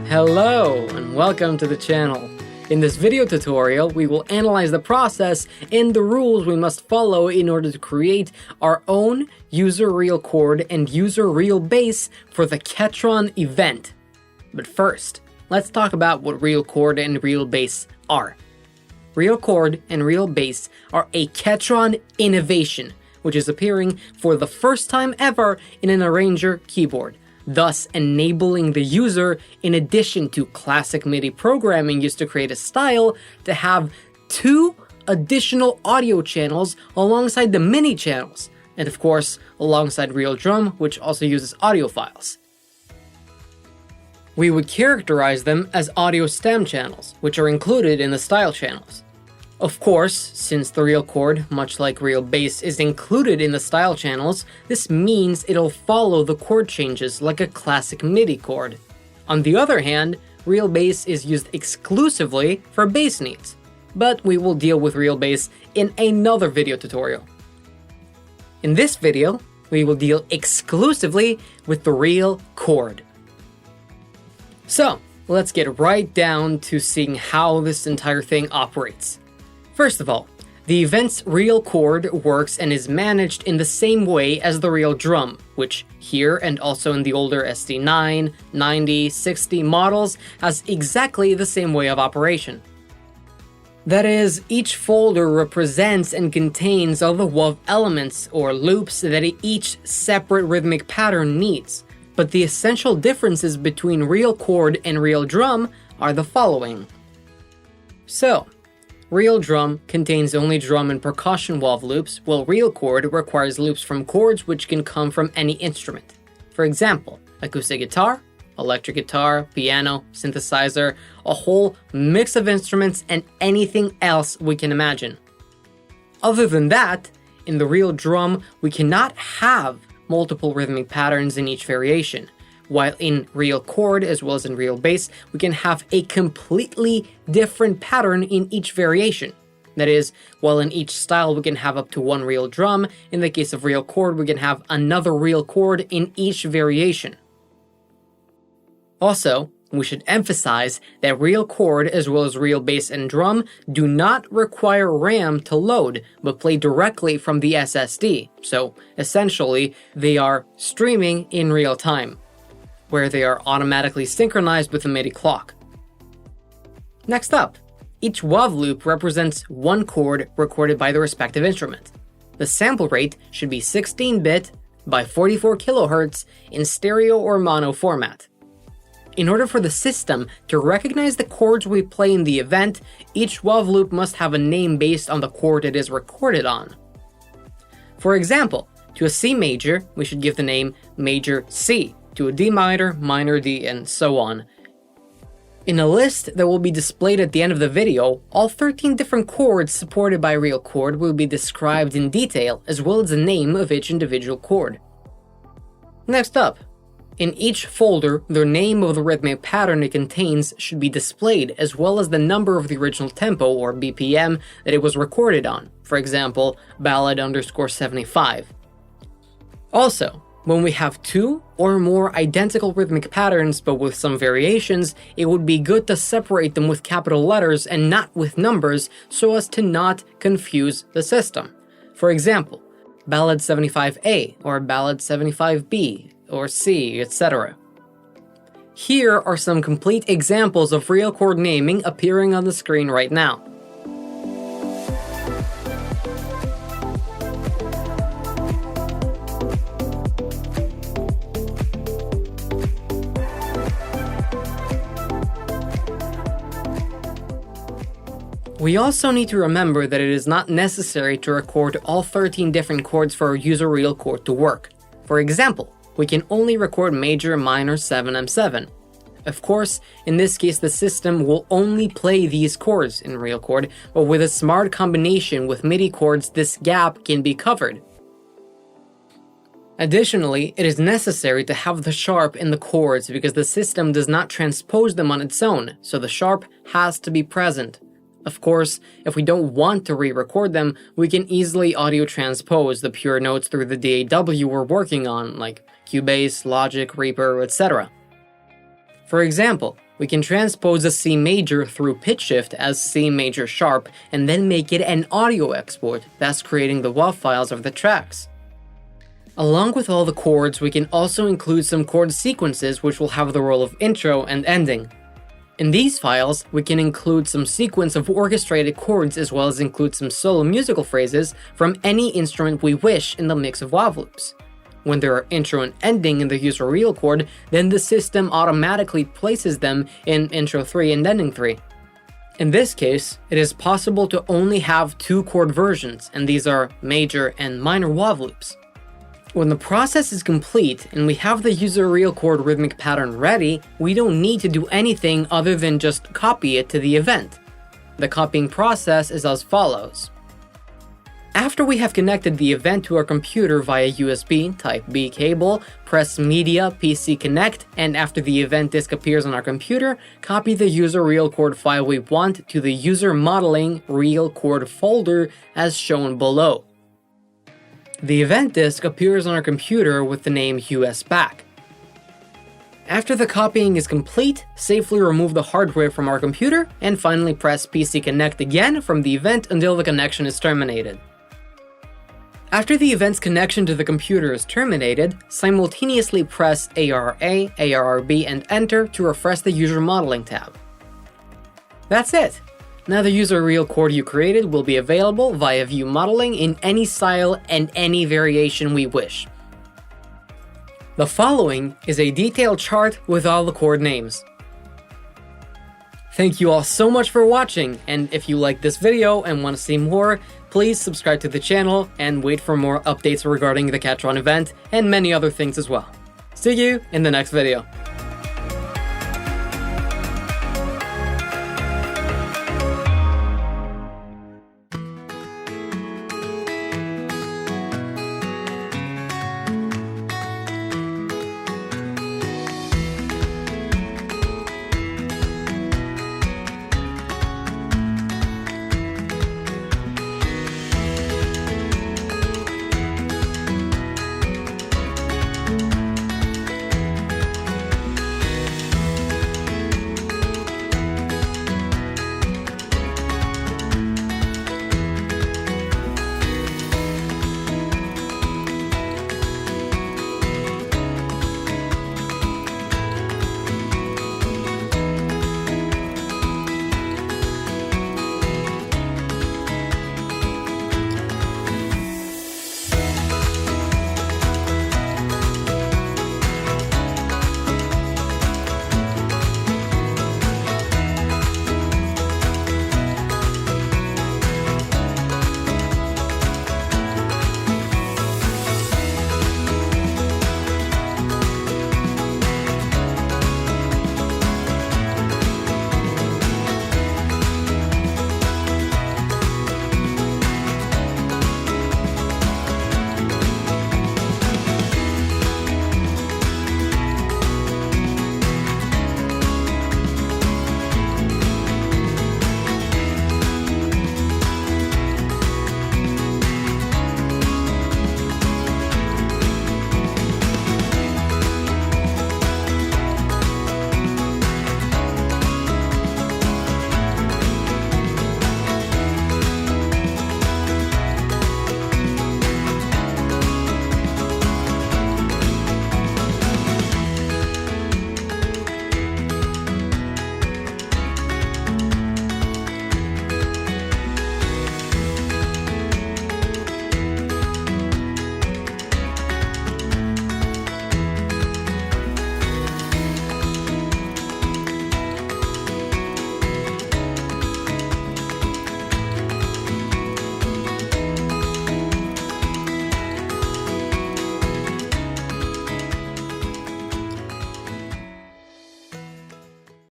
Hello and welcome to the channel. In this video tutorial, we will analyze the process and the rules we must follow in order to create our own user real chord and user real bass for the Ketron event. But first, let's talk about what real chord and real bass are. Real chord and real bass are a Ketron innovation, which is appearing for the first time ever in an arranger keyboard, thus enabling the user, in addition to classic MIDI programming used to create a style, to have two additional audio channels alongside the mini channels, and of course alongside Real Drum, which also uses audio files. We would characterize them as audio stem channels, which are included in the style channels. Of course, since the real chord, much like real bass, is included in the style channels, this means it'll follow the chord changes like a classic MIDI chord. On the other hand, real bass is used exclusively for bass needs, but we will deal with real bass in another video tutorial. In this video, we will deal exclusively with the real chord. So, let's get right down to seeing how this entire thing operates. First of all, the event's real chord works and is managed in the same way as the real drum, which here and also in the older SD9, 90, 60 models has exactly the same way of operation. That is, each folder represents and contains all the WAV elements or loops that each separate rhythmic pattern needs, but the essential differences between real chord and real drum are the following. So, real drum contains only drum and percussion WAV loops, while real chord requires loops from chords which can come from any instrument. For example, acoustic guitar, electric guitar, piano, synthesizer, a whole mix of instruments and anything else we can imagine. Other than that, in the real drum, we cannot have multiple rhythmic patterns in each variation, while in real chord as well as in real bass, we can have a completely different pattern in each variation. That is, while in each style we can have up to one real drum, in the case of real chord we can have another real chord in each variation. Also, we should emphasize that real chord as well as real bass and drum do not require RAM to load, but play directly from the SSD, so essentially they are streaming in real time, where they are automatically synchronized with the MIDI clock. Next up, each WAV loop represents one chord recorded by the respective instrument. The sample rate should be 16-bit by 44 kHz in stereo or mono format. In order for the system to recognize the chords we play in the event, each WAV loop must have a name based on the chord it is recorded on. For example, to a C major, we should give the name Major C, to a D minor, minor D, and so on. In a list that will be displayed at the end of the video, all 13 different chords supported by real chord will be described in detail, as well as the name of each individual chord. Next up, in each folder, the name of the rhythmic pattern it contains should be displayed, as well as the number of the original tempo, or BPM, that it was recorded on, for example, ballad_75. Also, when we have two or more identical rhythmic patterns but with some variations, it would be good to separate them with capital letters and not with numbers so as to not confuse the system. For example, ballad 75A or ballad 75B or C, etc. Here are some complete examples of real chord naming appearing on the screen right now. We also need to remember that it is not necessary to record all 13 different chords for a user real chord to work. For example, we can only record major, minor, 7/7. Of course, in this case the system will only play these chords in real chord, but with a smart combination with MIDI chords this gap can be covered. Additionally, it is necessary to have the sharp in the chords because the system does not transpose them on its own, so the sharp has to be present. Of course, if we don't want to re-record them, we can easily audio transpose the pure notes through the DAW we're working on, like Cubase, Logic, Reaper, etc. For example, We can transpose a C major through pitch shift as C major sharp and then make it an audio export, thus creating the WAV files of the tracks. Along with all the chords, we can also include some chord sequences which will have the role of intro and ending. In these files, we can include some sequence of orchestrated chords as well as include some solo musical phrases from any instrument we wish in the mix of WAV loops. When there are intro and ending in the user Real Chord, then the system automatically places them in intro 3 and ending 3. In this case, it is possible to only have 2 chord versions, and these are major and minor WAV loops. When the process is complete and we have the user Real Chord rhythmic pattern ready, we don't need to do anything other than just copy it to the event. The copying process is as follows. After we have connected the event to our computer via USB Type B cable, press Media PC Connect, and after the event disk appears on our computer, copy the user Real Chord file we want to the user modeling Real Chord folder as shown below. The event disk appears on our computer with the name USBack. After the copying is complete, safely remove the hardware from our computer, and finally press PC Connect again from the event until the connection is terminated. After the event's connection to the computer is terminated, simultaneously press ARA, ARB, and Enter to refresh the user modeling tab. That's it! Now the user Real Chord you created will be available via View Modeling in any style and any variation we wish. The following is a detailed chart with all the chord names. Thank you all so much for watching, and if you like this video and want to see more, please subscribe to the channel and wait for more updates regarding the Catron event and many other things as well. See you in the next video.